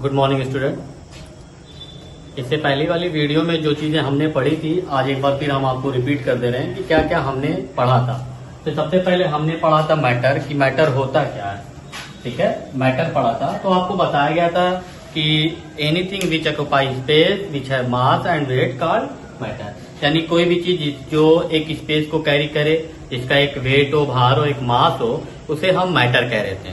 Good morning student. इससे पहली वाली वीडियो में जो चीजें हमने पढ़ी थी आज एक बार फिर हम आपको रिपीट कर दे रहे हैं कि क्या क्या हमने पढ़ा था। तो सबसे पहले हमने पढ़ा था मैटर, कि मैटर होता क्या है। ठीक है, मैटर पढ़ा था। तो आपको बताया गया था कि anything which occupy space which है mass and weight called matter, यानी कोई भी चीज जो एक स्पेस को कैरी करे, जिसका एक वेट हो, भार हो, एक मास हो, उसे हम मैटर कह रहे थे।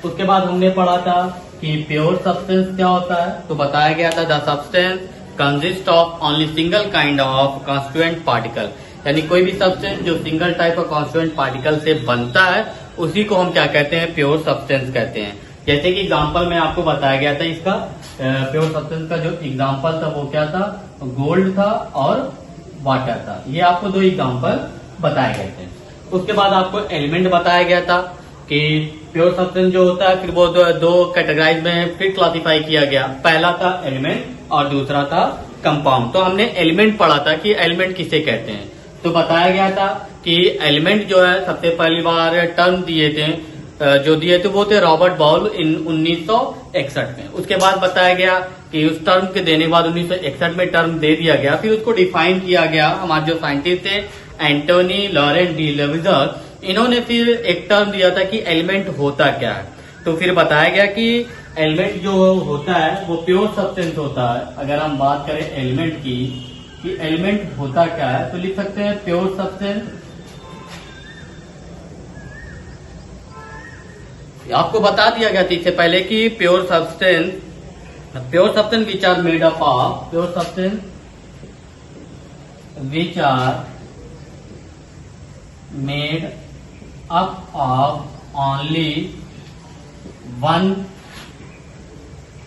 उसके बाद हमने पढ़ा था कि प्योर सब्सटेंस क्या होता है। तो बताया गया था the substance consist of only single kind of constituent particle, यानी कोई भी सब्सटेंस जो single type of constituent particle से बनता है उसी को हम क्या कहते हैं, प्योर सब्सटेंस कहते हैं। जैसे कि एग्जांपल में आपको बताया गया था इसका प्योर सब्सटेंस का जो एग्जांपल था वो क्या था, गोल्ड था और वाटर था। ये आपको दो एग्जांपल बताए गए थे। उसके बाद आपको एलिमेंट बताया गया था कि प्योर सब्सटेंस जो होता है फिर वो दो कैटेगराइज में फिर क्लासिफाई किया गया। पहला था एलिमेंट और दूसरा था कंपाउंड। तो हमने एलिमेंट पढ़ा था कि एलिमेंट किसे कहते हैं। तो बताया गया था कि एलिमेंट जो है सबसे पहली बार टर्म दिए थे, जो दिए थे वो थे रॉबर्ट बाउल इन 1961 में। उसके बाद बताया गया कि उस टर्म के देने के बाद 1961 में टर्म दे दिया गया, फिर उसको डिफाइन किया गया। हमारे जो साइंटिस्ट थे एंटोनी लॉरेंस डी लेविजर, इन्होंने फिर एक टर्म दिया था कि एलिमेंट होता क्या है। तो फिर बताया गया कि एलिमेंट जो होता है वो प्योर सब्सटेंस होता है। अगर हम बात करें एलिमेंट की कि एलिमेंट होता क्या है, तो लिख सकते हैं प्योर सब्सटेंस। आपको बता दिया गया था इससे पहले कि pure substance which are made up of, pure substance which are made up of only one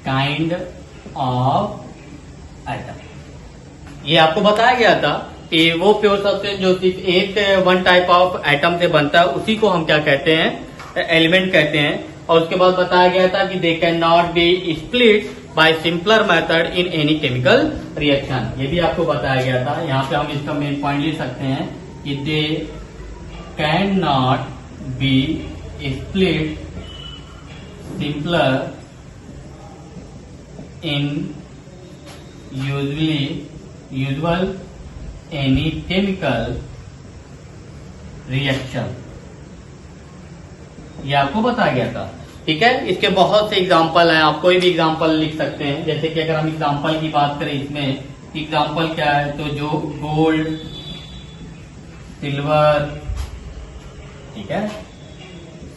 kind of atom। ये आपको बताया गया था कि वो प्योर सब्सटेंस जो सिर्फ एक वन टाइप ऑफ एटम से बनता है उसी को हम क्या कहते हैं, एलिमेंट कहते हैं। और उसके बाद बताया गया था कि they can not be split by simpler method in any chemical reaction. ये भी आपको बताया गया था। यहाँ पे हम इसका मेन पॉइंट ले सकते हैं कि they can not be split simpler in usual any chemical reaction। ये आपको बताया गया था। ठीक है, इसके बहुत से एग्जाम्पल हैं, आप कोई भी एग्जाम्पल लिख सकते हैं। जैसे कि अगर हम एग्जाम्पल की बात करें, इसमें एग्जाम्पल क्या है, तो जो गोल्ड, सिल्वर, ठीक है,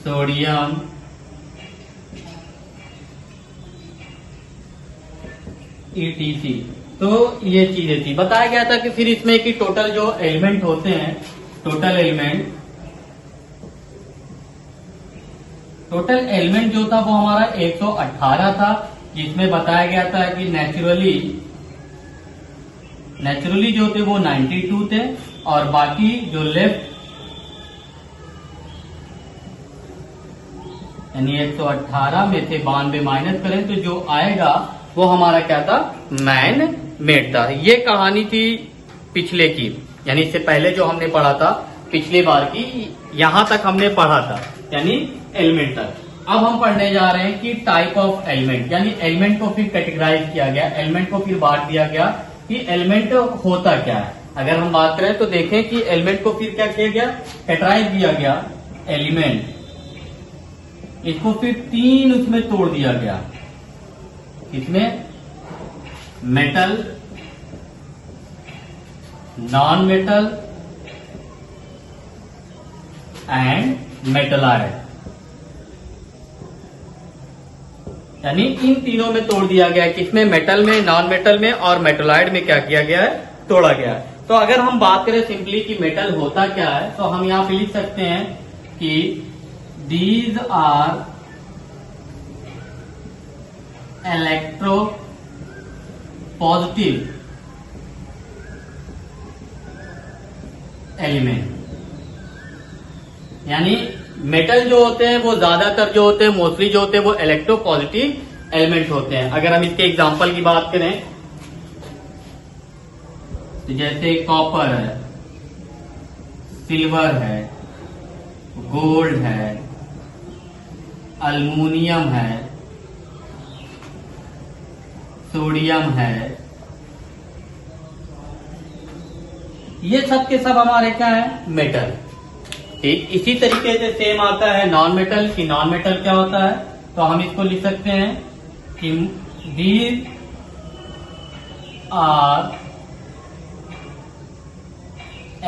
सोडियम, ETC, तो ये चीजें थी। बताया गया था कि फिर इसमें कि टोटल जो एलिमेंट होते हैं, टोटल एलिमेंट जो था वो हमारा 118 था, जिसमें बताया गया था कि नेचुरली जो थे वो 92 थे और बाकी जो लेफ्ट यानी 118 में से 92 माइनस करें तो जो आएगा वो हमारा क्या था, मैन मेड था। ये कहानी थी पिछले की, यानी इससे पहले जो हमने पढ़ा था पिछली बार की, यहां तक हमने पढ़ा था, यानी एलिमेंट तक। अब हम पढ़ने जा रहे हैं कि टाइप ऑफ एलिमेंट, यानी एलिमेंट को फिर कैटेगराइज किया गया, एलिमेंट को फिर बांट दिया गया कि एलिमेंट होता क्या है। अगर हम बात करें तो देखें कि एलिमेंट को फिर क्या किया गया, कैटेगराइज दिया गया एलिमेंट। इसको फिर तीन उसमें तोड़ दिया गया, इसमें metal, non metal and metalloid, यानी इन तीनों में तोड़ दिया गया। किसमें, मेटल में, नॉन मेटल में और मेटलॉइड में क्या किया गया है, तोड़ा गया है। तो अगर हम बात करें सिंपली कि मेटल होता क्या है, तो हम यहां पे लिख सकते हैं कि these are electropositive element, यानी मेटल जो होते हैं वो ज्यादातर जो होते हैं, मोस्टली जो होते हैं वो इलेक्ट्रोपॉजिटिव एलिमेंट होते हैं। अगर हम इसके एग्जांपल की बात करें तो जैसे कॉपर है, सिल्वर है, गोल्ड है, अल्मुनियम है, सोडियम है। ये सब के सब हमारे क्या है, मेटल। ठीक इसी तरीके से सेम आता है नॉन मेटल की। नॉन मेटल क्या होता है, तो हम इसको लिख सकते हैं कि these are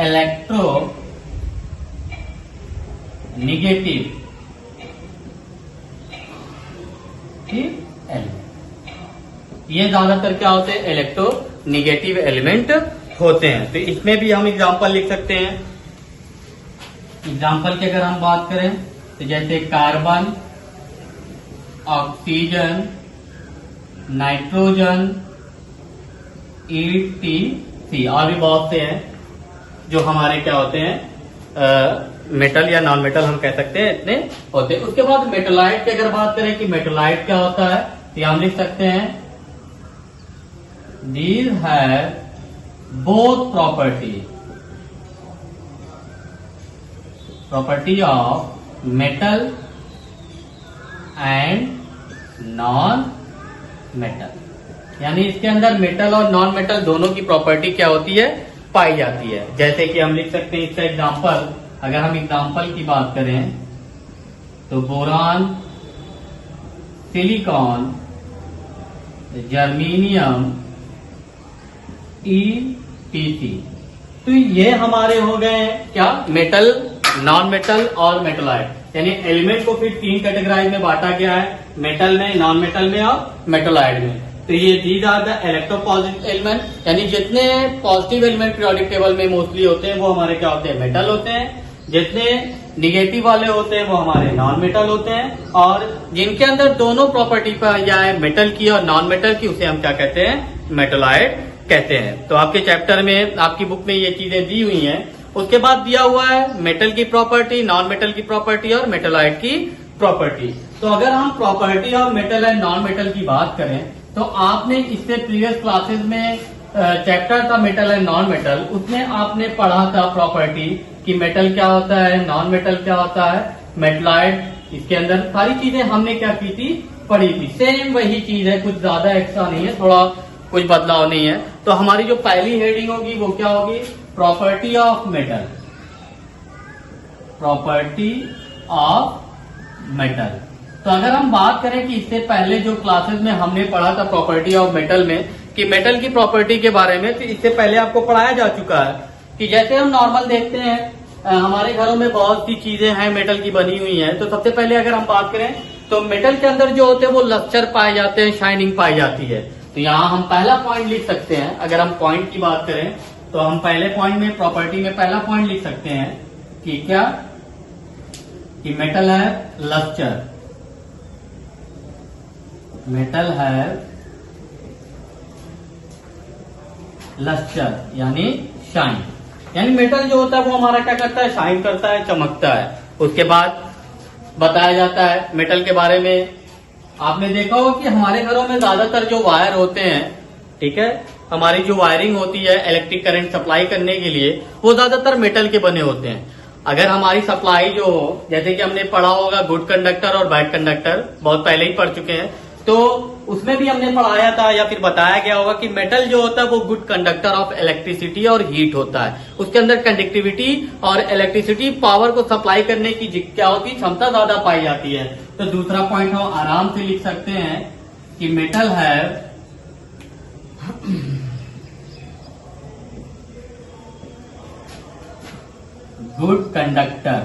electronegative element. ये ज्यादातर क्या होते हैं, इलेक्ट्रो निगेटिव एलिमेंट होते हैं। तो इसमें भी हम एग्जांपल लिख सकते हैं। एग्जांपल की अगर हम बात करें तो जैसे कार्बन, ऑक्सीजन, नाइट्रोजन, ETC और भी बहुत से हैं जो हमारे क्या होते हैं मेटल या नॉन मेटल हम कह सकते हैं, इतने होते हैं। उसके बाद मेटलाइट की अगर बात करें कि मेटलाइट क्या होता है, तो हम लिख सकते हैं these have both property of metal and non metal. यानी इसके अंदर मेटल और नॉन मेटल दोनों की प्रॉपर्टी क्या होती है, पाई जाती है। जैसे कि हम लिख सकते हैं इसका एग्जांपल, अगर हम एग्जांपल की बात करें तो बोरान, सिलिकॉन, जर्मेनियम, ETC। तो ये हमारे हो गए क्या, मेटल, नॉन मेटल और मेटलाइट। यानी एलिमेंट को फिर 3 कैटेगराइज में बांटा गया है, मेटल में, नॉन मेटल में और मेटलाइट में। तो ये these are the electropositive element, यानी जितने पॉजिटिव एलिमेंट पीरियोडिक टेबल में मोस्टली होते हैं वो हमारे क्या होते हैं, मेटल होते हैं। जितने निगेटिव वाले होते हैं वो हमारे नॉन मेटल होते हैं। और जिनके अंदर दोनों प्रॉपर्टी पाई जाए, मेटल की और नॉन मेटल की, उसे हम क्या कहते हैं, मेटलाइट कहते हैं। तो आपके चैप्टर में, आपकी बुक में ये चीजें दी हुई हैं। उसके बाद दिया हुआ है मेटल की प्रॉपर्टी, नॉन मेटल की प्रॉपर्टी और मेटलाइट की प्रॉपर्टी। तो अगर हम property of metal and non metal की बात करें तो आपने इससे प्रीवियस क्लासेस में चैप्टर था मेटल एंड नॉन मेटल, उसमें आपने पढ़ा था प्रॉपर्टी कि मेटल क्या होता है, नॉन मेटल क्या होता है, मेटलाइट। इसके अंदर सारी चीजें हमने क्या की थी, पढ़ी थी। सेम वही चीज है, कुछ ज्यादा एक्स्ट्रा नहीं है, थोड़ा कुछ बदलाव नहीं है। तो हमारी जो पहली हेडिंग होगी वो क्या होगी, property of metal. Property of metal. तो अगर हम बात करें कि इससे पहले जो क्लासेस में हमने पढ़ा था प्रॉपर्टी ऑफ मेटल में कि मेटल की प्रॉपर्टी के बारे में, तो इससे पहले आपको पढ़ाया जा चुका है कि जैसे हम नॉर्मल देखते हैं हमारे घरों में बहुत सी चीजें हैं मेटल की बनी हुई हैं। तो सबसे पहले अगर हम बात करें तो मेटल के अंदर जो होते हैं वो लस्टर पाए जाते हैं, शाइनिंग पाई जाती है। तो यहाँ हम पहला पॉइंट लिख सकते हैं। अगर हम पॉइंट की बात करें तो हम पहले पॉइंट में, प्रॉपर्टी में पहला पॉइंट लिख सकते हैं कि क्या, कि मेटल है लस्टर, मेटल है लस्टर यानी शाइन। यानी मेटल जो होता है वो हमारा क्या करता है, शाइन करता है, चमकता है। उसके बाद बताया जाता है मेटल के बारे में, आपने देखा हो कि हमारे घरों में ज्यादातर जो वायर होते हैं, ठीक है, हमारी जो वायरिंग होती है इलेक्ट्रिक करंट सप्लाई करने के लिए, वो ज्यादातर मेटल के बने होते हैं। अगर हमारी सप्लाई जो हो, जैसे कि हमने पढ़ा होगा गुड कंडक्टर और बैड कंडक्टर, बहुत पहले ही पढ़ चुके हैं, तो उसमें भी हमने पढ़ाया था या फिर बताया गया होगा कि मेटल जो होता है वो गुड कंडक्टर ऑफ इलेक्ट्रिसिटी और हीट होता है। उसके अंदर कंडक्टिविटी और इलेक्ट्रिसिटी पावर को सप्लाई करने की क्या होती है, क्षमता ज्यादा पाई जाती है। तो दूसरा पॉइंट हम आराम से लिख सकते हैं कि मेटल है गुड कंडक्टर।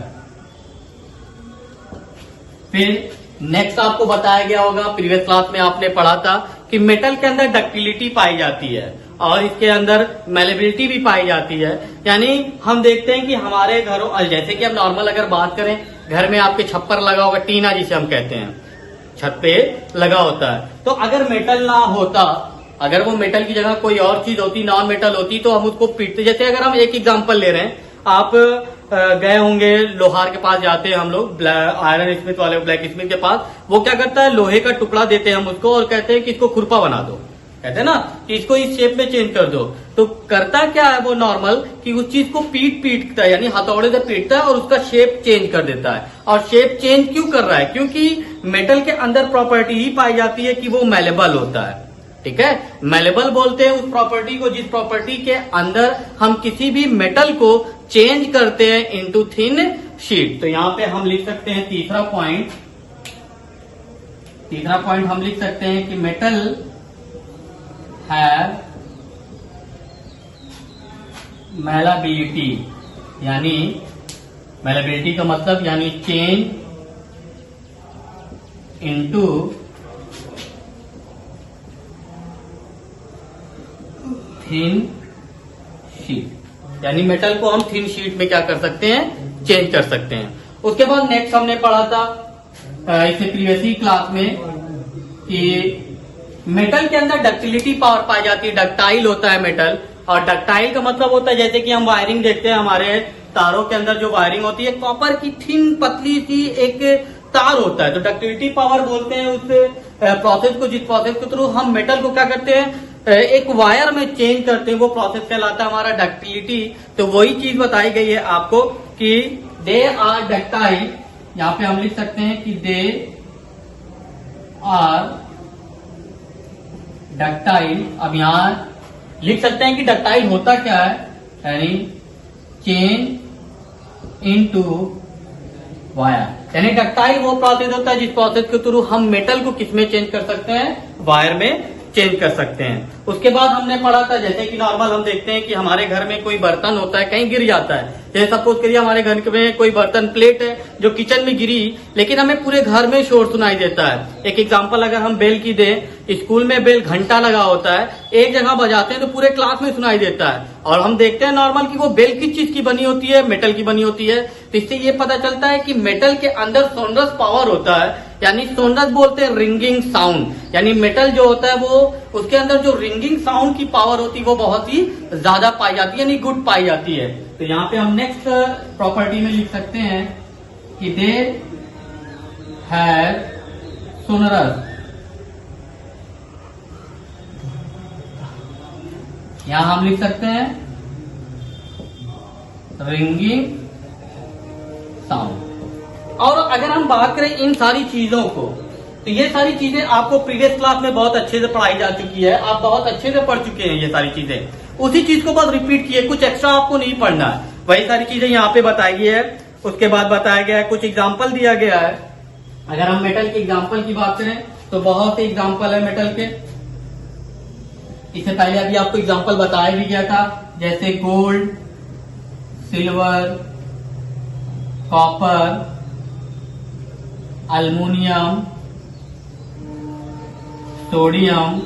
फिर नेक्स्ट आपको बताया गया होगा, प्रीवियस क्लास में आपने पढ़ा था कि मेटल के अंदर डक्टिलिटी पाई जाती है और इसके अंदर मेलेबिलिटी भी पाई जाती है। यानी हम देखते हैं कि हमारे घरों, जैसे कि हम नॉर्मल अगर बात करें, घर में आपके छप्पर लगा होगा, टीना जिसे हम कहते हैं, छत पे लगा होता है। तो अगर मेटल ना होता, अगर वो मेटल की जगह कोई और चीज होती, नॉन मेटल होती, तो हम उसको पीटते। जैसे अगर हम एक एग्जांपल ले रहे हैं, आप गए होंगे लोहार के पास, जाते हैं हम लोग आयरन स्मिथ वाले, ब्लैक स्मिथ के पास, वो क्या करता है, लोहे का टुकड़ा देते हैं हम उसको और कहते हैं कि इसको खुरपा बना दो, कहते हैं ना कि इसको इस शेप में चेंज कर दो। तो करता क्या है वो नॉर्मल कि उस चीज को पीटता है, यानी हथौड़े से पीटता है और उसका शेप चेंज कर देता है। और शेप चेंज क्यों कर रहा है, क्योंकि मेटल के अंदर प्रॉपर्टी ही पाई जाती है कि वो मेलेबल होता है। ठीक है। मेलेबल बोलते हैं उस प्रॉपर्टी को जिस प्रॉपर्टी के अंदर हम किसी भी मेटल को चेंज करते हैं इनटू थिन शीट। तो यहां पे हम लिख सकते हैं तीसरा पॉइंट हम लिख सकते हैं कि मेटल हैव मेलेबिलिटी, यानी मेलेबिलिटी का मतलब यानी चेंज इनटू थिन शीट, यानी मेटल को हम थिन शीट में क्या कर सकते हैं, चेंज कर सकते हैं। उसके बाद नेक्स्ट हमने पढ़ा था इससे प्रीवियस क्लास में कि मेटल के अंदर डक्टिलिटी पावर पाई जाती है, डक्टाइल होता है मेटल। और डक्टाइल का मतलब होता है जैसे कि हम वायरिंग देखते हैं, हमारे तारों के अंदर जो वायरिंग होती है कॉपर की थिन पतली सी एक तार होता है, तो डक्टिलिटी पावर बोलते हैं उस प्रोसेस को जिस प्रोसेस के थ्रू हम मेटल को क्या करते हैं एक वायर में चेंज करते हैं, वो प्रोसेस कहलाता है हमारा डक्टिलिटी। तो वही चीज बताई गई है आपको कि दे आर डक्टाइल, यहां पे हम लिख सकते हैं कि दे आर डक्टाइल। अब यहां लिख सकते हैं कि डक्टाइल होता क्या है, यानी चेंज इनटू वायर, यानी डक्टाइल वो प्रोसेस होता है जिस प्रोसेस के थ्रू हम मेटल को किसमें चेंज कर सकते हैं, वायर में चेंज कर सकते हैं। उसके बाद हमने पढ़ा था जैसे कि नॉर्मल हम देखते हैं कि हमारे घर में कोई बर्तन होता है कहीं गिर जाता है, जैसे सपोज करिए हमारे घर में कोई बर्तन प्लेट है जो किचन में गिरी, लेकिन हमें पूरे घर में शोर सुनाई देता है। एक एग्जांपल अगर हम बेल की दें, स्कूल में बेल घंटा लगा होता है, एक जगह बजाते हैं तो पूरे क्लास में सुनाई देता है, और हम देखते हैं नॉर्मल कि वो बेल किस चीज की बनी होती है, मेटल की बनी होती है। तो इससे ये पता चलता है कि मेटल के अंदर सोनरस पावर होता है, यानी सोनरस बोलते हैं रिंगिंग साउंड, यानी मेटल जो होता है वो उसके अंदर जो रिंगिंग साउंड की पावर होती है वो बहुत ही ज्यादा पाई जाती है, यानी गुड पाई जाती है। तो यहाँ पे हम नेक्स्ट प्रॉपर्टी में लिख सकते हैं कि दे हैव सोनरस, यहां हम लिख सकते हैं रिंगिंग साउंड। और अगर हम बात करें इन सारी चीजों को, तो ये सारी चीजें आपको प्रीवियस क्लास में बहुत अच्छे से पढ़ाई जा चुकी है, आप बहुत अच्छे से पढ़ चुके हैं ये सारी चीजें, उसी चीज को बस रिपीट किए, कुछ एक्स्ट्रा आपको नहीं पढ़ना है, वही सारी चीजें यहाँ पे बताई गई है। उसके बाद बताया गया है, कुछ एग्जाम्पल दिया गया है। अगर हम मेटल के एग्जाम्पल की बात करें तो बहुत से एग्जाम्पल है मेटल के, इससे पहले अभी आपको एग्जाम्पल बताया भी गया था, जैसे gold, silver, copper, aluminium, sodium,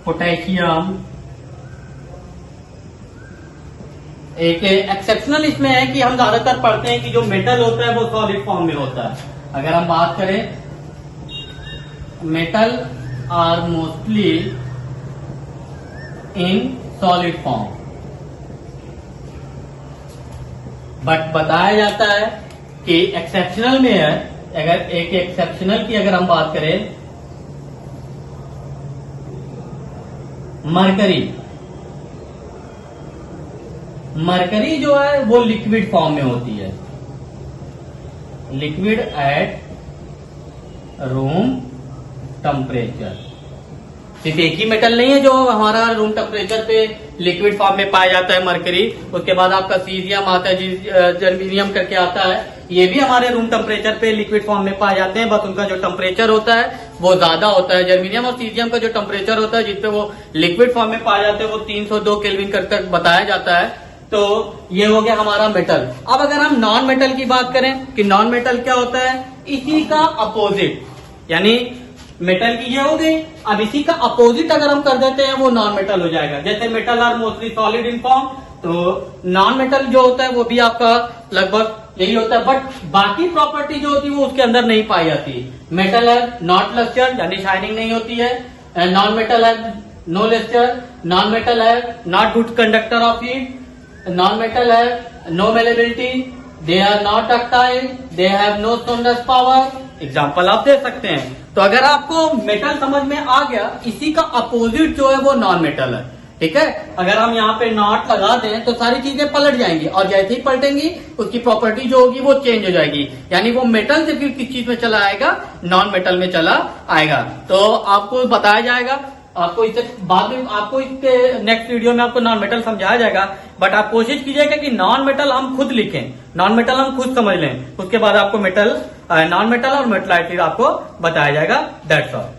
potassium. एक एक्सेप्शनल इसमें है कि हम ज्यादातर पढ़ते हैं कि जो मेटल होता है वो सॉलिड फॉर्म में होता है। अगर हम बात करें, metal are mostly in solid form, but बताया जाता है कि एक्सेप्शनल में है। अगर एक एक्सेप्शनल की अगर हम बात करें, मरकरी जो है वो लिक्विड फॉर्म में होती है, लिक्विड एट रूम टेम्परेचर। सिर्फ एक ही मेटल नहीं है जो हमारा रूम टेम्परेचर पे लिक्विड फॉर्म में पाया जाता है, मरकरी। उसके बाद आपका सीजियम आता है, जर्मेनियम करके आता है, ये भी हमारे रूम टेम्परेचर पे लिक्विड फॉर्म में पाए जाते हैं, बस उनका जो टेम्परेचर होता है वो ज्यादा होता है। जर्मेनियम और सीजियम का जो टेम्परेचर होता है जिसपे वो लिक्विड फॉर्म में पाए जाते हैं वो 302 केल्विन करके बताया जाता है। तो ये हो गया हमारा मेटल। अब अगर हम नॉन मेटल की बात करें कि नॉन मेटल क्या होता है, इसी का अपोजिट, यानी मेटल की ये हो गई, अब इसी का अपोजिट अगर हम कर देते हैं वो नॉन मेटल हो जाएगा। जैसे metal are mostly solid in form, तो नॉन मेटल जो होता है वो भी आपका लगभग यही होता है, बट बाकी प्रॉपर्टी जो होती है वो उसके अंदर नहीं पाई जाती। मेटल है नॉट लस्टर, यानी शाइनिंग नहीं होती है, नॉन मेटल है नो लस्टर, नॉन मेटल है not good conductor of heat, non metal है no malleability, they are not ductile, they have no sonorous power. Example आप दे सकते हैं। तो अगर आपको मेटल समझ में आ गया, इसी का अपोजिट जो है वो नॉन मेटल है, ठीक है। अगर हम यहाँ पे नॉट लगा दें तो सारी चीजें पलट जाएंगी, और जैसे ही पलटेंगी उसकी प्रॉपर्टी जो होगी वो चेंज हो जाएगी, यानी वो मेटल से फिर किस चीज में चला आएगा, नॉन मेटल में चला आएगा। तो आपको बताया जाएगा, आपको इससे बाद में आपको इसके नेक्स्ट वीडियो में आपको नॉन मेटल समझाया जाएगा, बट आप कोशिश कीजिएगा कि नॉन मेटल हम खुद लिखें, नॉन मेटल हम खुद समझ लें, उसके बाद आपको मेटल, नॉन मेटल और मेटलाइट फिर आपको बताया जाएगा। That's all.